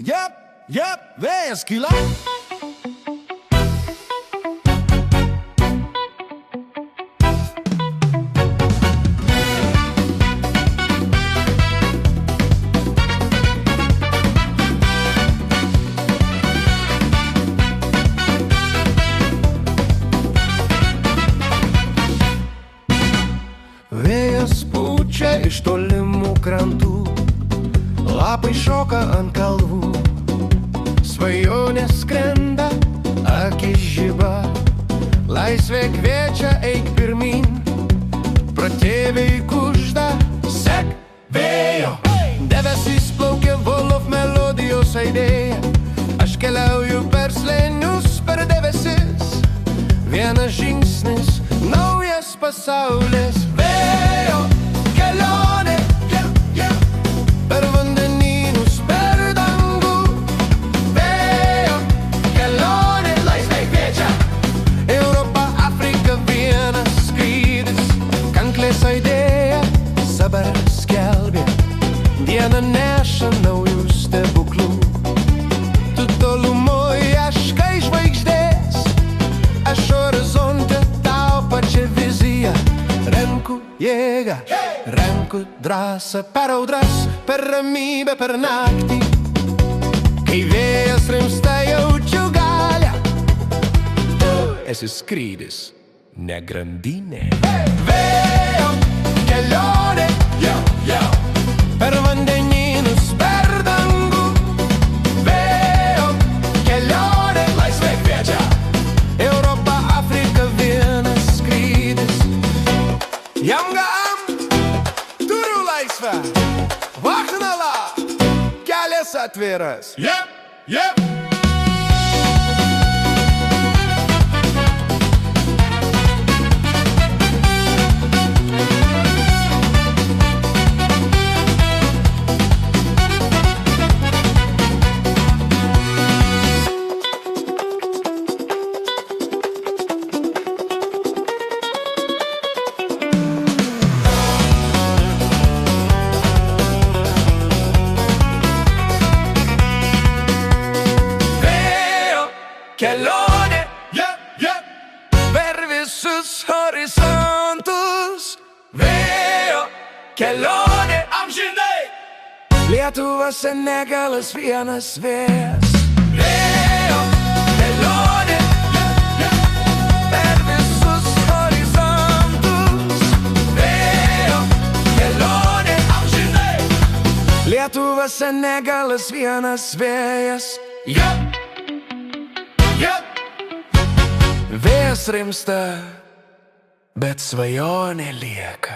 Vėjas kyla. Vėjas pučia iš tolimų krantų, lapai šoka ant kalvų, svajonės skrenda, akis žiba, laisvė kviečia eik pirmin, pratėviai kužda, sek vėjo. Debesys plaukia Volov melodijos aidėja, aš keliauju per slėnius, per debesis, vienas žingsnis, naujas pasaulis. Vėjo kelionė, per vandenynus, per dangų. Vėjo kelionė, laisvė kviečia, Europa, Afrika, vienas skrydis, kanklės aidėja, sabaras skelbia, diena neša naujų stebuklų. Tu tolumoje ieškai žvaigždės, aš horizonte tau pačią viziją. Renku jėgą, renku drąsą, per audras, per ramybę, per naktį. Kai vėjas rimsta, jaučiu galią. Tu esi skrydis, ne grandinė. Vėjo kelionė, per vandenynus, per dangų. Vėjo kelionė, laisvė kviečia, Europa, Afrika, vienas skrydis. Jamgam, turiu laisvę, Vachnala, kelias atviras. Kelionė, per visus horizontus. Vėjo kelionė, amžinai. Lietuva, Senegalas, vienas vėjas. Vėjo kelionė, per visus horizontus. Vėjo kelionė, amžinai. Lietuva, Senegalas, vienas vėjas. Vėjas rimsta, bet svajonė lieka.